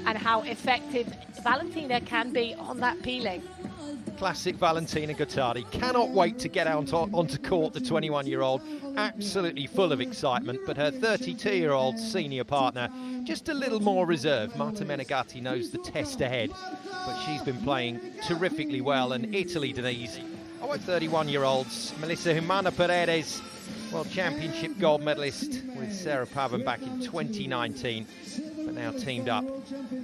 and how effective Valentina can be on that peeling. Classic Valentina Gottardi. Cannot wait to get out onto court, the 21-year-old. Absolutely full of excitement, but her 32-year-old senior partner just a little more reserved. Marta Menegatti knows the test ahead, but she's been playing terrifically well. And Italy, Denise, 31-year-olds, Melissa Humana-Paredes, World Championship gold medalist with Sarah Pavan back in 2019, but now teamed up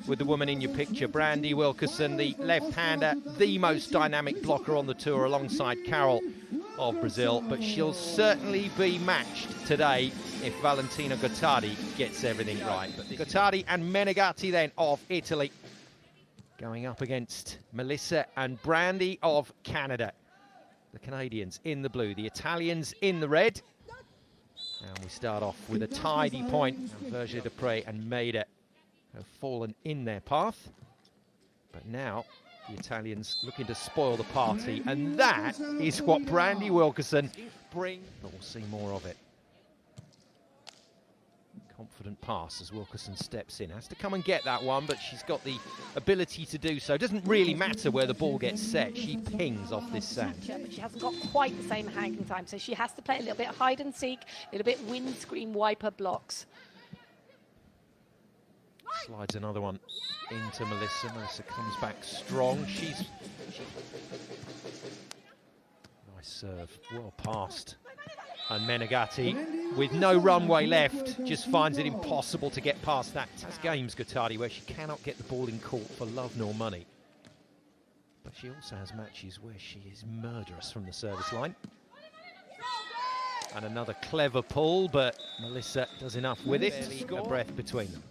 with the woman in your picture, Brandy Wilkerson, the left-hander, the most dynamic blocker on the tour alongside Carol of Brazil, but she'll certainly be matched today if Valentina Gottardi gets everything right. But Gottardi and Menegatti then of Italy going up against Melissa and Brandy of Canada. The Canadians in the blue, the Italians in the red. And we start off with a tidy point. Verge de Pré and Maida have fallen in their path. But now the Italians looking to spoil the party. And that is what Brandy Wilkerson brings. But we'll see more of it. Confident pass as Wilkerson steps in. Has to come and get that one, but she's got the ability to do so. Doesn't really matter where the ball gets set. She pings off this sand. But she hasn't got quite the same hanging time, so she has to play a little bit hide and seek, a little bit windscreen wiper blocks. Slides another one into Melissa. Melissa comes back strong. She's nice serve, well passed. And Menegatti, with no runway left, just finds it impossible to get past that. Has games, Gottardi, where she cannot get the ball in court for love nor money. But she also has matches where she is murderous from the service line. And another clever pull, but Melissa does enough with it. A breath between them.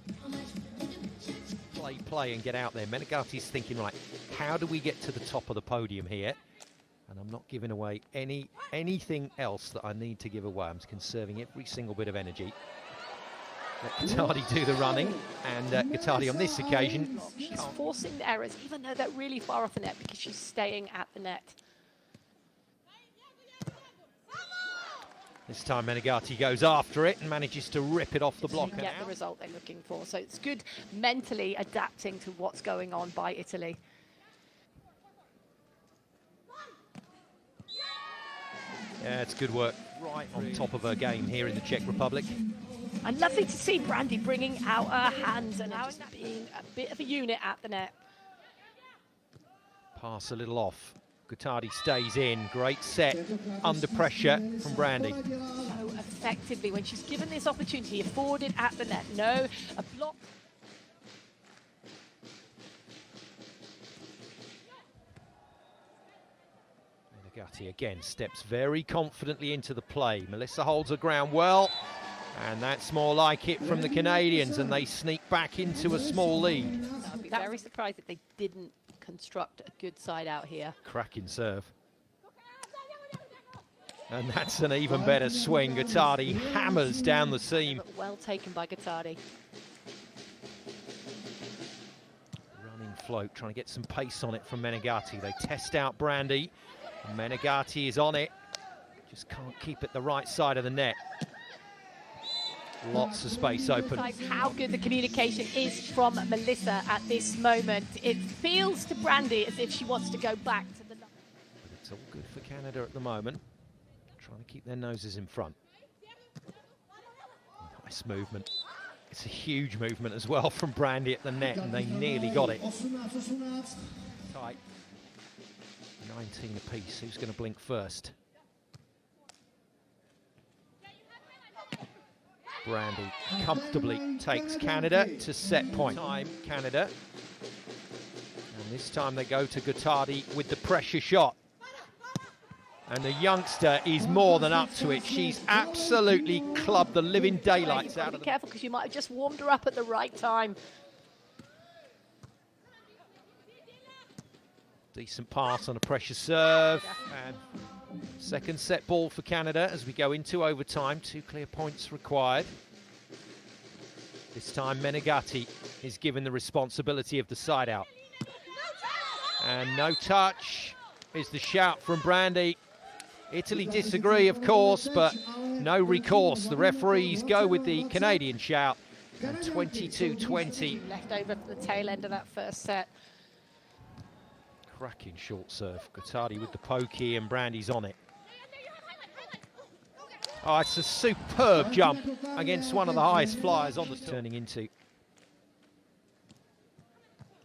Play and get out there. Menegatti's thinking, right, how do we get to the top of the podium here? And I'm not giving away anything else that I need to give away. I'm conserving every single bit of energy. Let Gottardi do the running, and Gottardi on this occasion... She's forcing the errors, even though they're really far off the net, because she's staying at the net. This time Menegatti goes after it and manages to rip it off the block. Get the result they're looking for. So it's good mentally adapting to what's going on by Italy. Yeah, it's good work right on top of her game here in the Czech Republic. And lovely to see Brandy bringing out her hands and now just being a bit of a unit at the net. Pass a little off. Gottardi stays in. Great set under pressure from Brandy. So effectively, when she's given this opportunity, afforded at the net. No, a block. Menegatti again steps very confidently into the play. Melissa holds her ground well, and that's more like it from the Canadians, and they sneak back into a small lead. I'd be very surprised if they didn't construct a good side out here. Cracking serve. And that's an even better swing. Gottardi hammers down the seam. But well taken by Gottardi. Running float, trying to get some pace on it from Menegatti. They test out Brandy. Menegatti is on it. Just can't keep it the right side of the net. Lots of space open. How good the communication is from Melissa at this moment. It feels to Brandy as if she wants to go back to the... But it's all good for Canada at the moment. Trying to keep their noses in front. Nice movement. It's a huge movement as well from Brandy at the net, and they nearly got it. Tight. 19 apiece. Who's going to blink first? Brandy comfortably takes Canada to set point. Time Canada. And this time they go to Gottardi with the pressure shot. And the youngster is more than up to it. She's absolutely clubbed the living daylights out of them. Be careful, because you might have just warmed her up at the right time. Decent pass on a pressure serve. And second set ball for Canada as we go into overtime. 2 clear points required. This time Menegatti is given the responsibility of the side out. And no touch is the shout from Brandy. Italy disagree, of course, but no recourse. The referees go with the Canadian shout. And 22-20. Left over for the tail end of that first set. Cracking short serve. Gottardi with the pokey and Brandy's on it. Oh, it's a superb jump against one of the highest flyers on the turning into.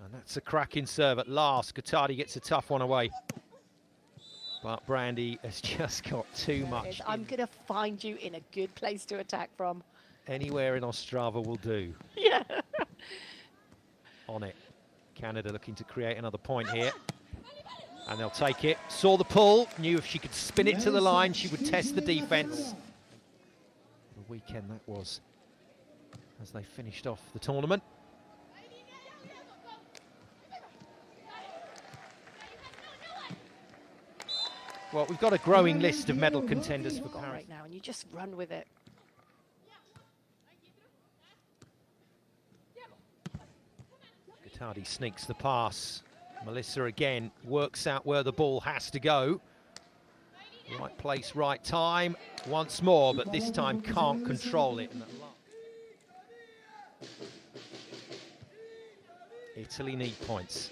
And that's a cracking serve at last. Gottardi gets a tough one away. But Brandy has just got too much. I'm going to find you in a good place to attack from. Anywhere in Ostrava will do. Yeah. On it. Canada looking to create another point here. And they'll take it. Saw the pull. Knew if she could spin it to the line, she would test the defence. The weekend that was, as they finished off the tournament. Well, we've got a growing list of medal contenders for Paris right now, and you just run with it. Gottardi sneaks the pass. Melissa again works out where the ball has to go. Right place, right time. Once more, but this time can't control it. Italy need points.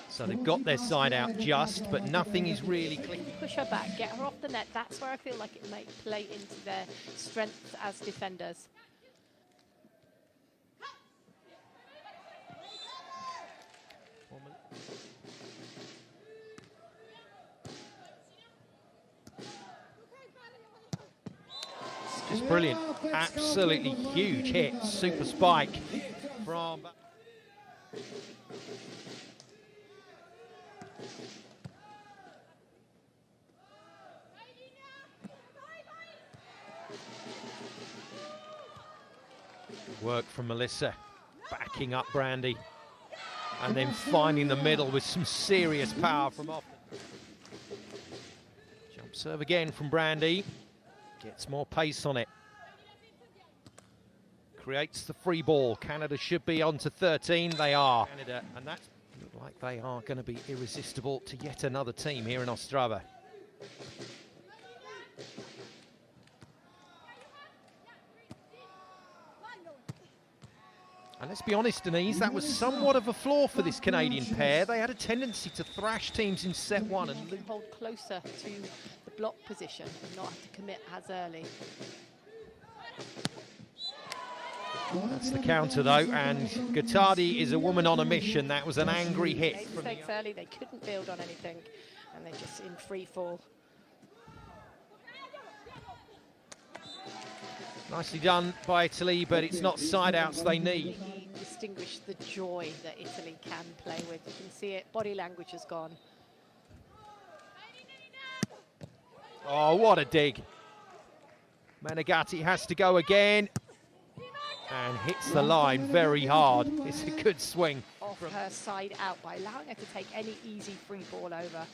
So they've got their side out just, but nothing is really clean. Push her back, get her off the net. That's where I feel like it may play into their strengths as defenders. Just brilliant, absolutely huge hit, super spike from... Work from Melissa, backing up Brandy, and then finding the middle with some serious power from off. Jump serve again from Brandy, gets more pace on it. Creates the free ball. Canada should be on to 13, they are. Canada, and that look like they are going to be irresistible to yet another team here in Ostrava. And let's be honest, Denise, that was somewhat of a flaw for this Canadian pair. They had a tendency to thrash teams in set one and hold closer to the block position and not have to commit as early. That's the counter though, and Gottardi is a woman on a mission. That was an angry hit. Mistakes early, they couldn't build on anything, and they're just in free fall. Nicely done by Italy, but it's not side outs they need. He distinguished the joy that Italy can play with. You can see it, body language has gone. Oh, what a dig. Menegatti has to go again. And hits the line very hard. It's a good swing. Off her side out by allowing her to take any easy free ball over.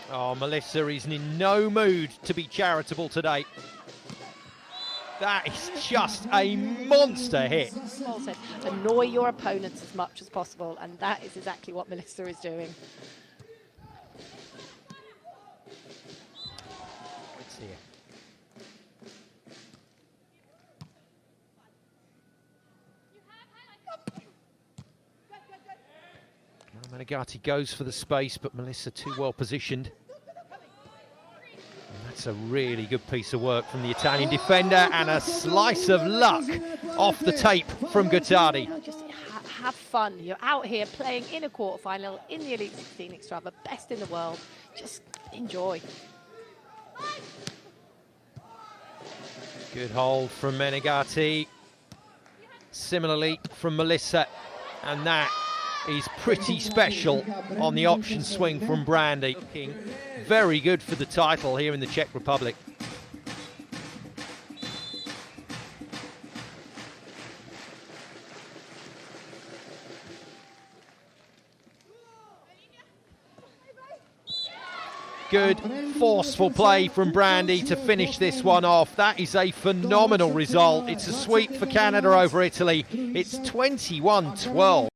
Oh, Melissa is in no mood to be charitable today. That is just a monster hit. Well said. Annoy your opponents as much as possible, and that is exactly what Melissa is doing. It's here. Menegatti goes for the space, but Melissa too well positioned. And that's a really good piece of work from the Italian defender, and a slice of luck off the tape from Gottardi. Just have fun. You're out here playing in a quarterfinal in the Elite 16 Ostrava, best in the world. Just enjoy. Good hold from Menegatti. Similarly from Melissa, and that is pretty special on the option swing from Brandy. Looking very good for the title here in the Czech Republic. Good, forceful play from Brandy to finish this one off. That is a phenomenal result. It's a sweep for Canada over Italy. It's 21-12.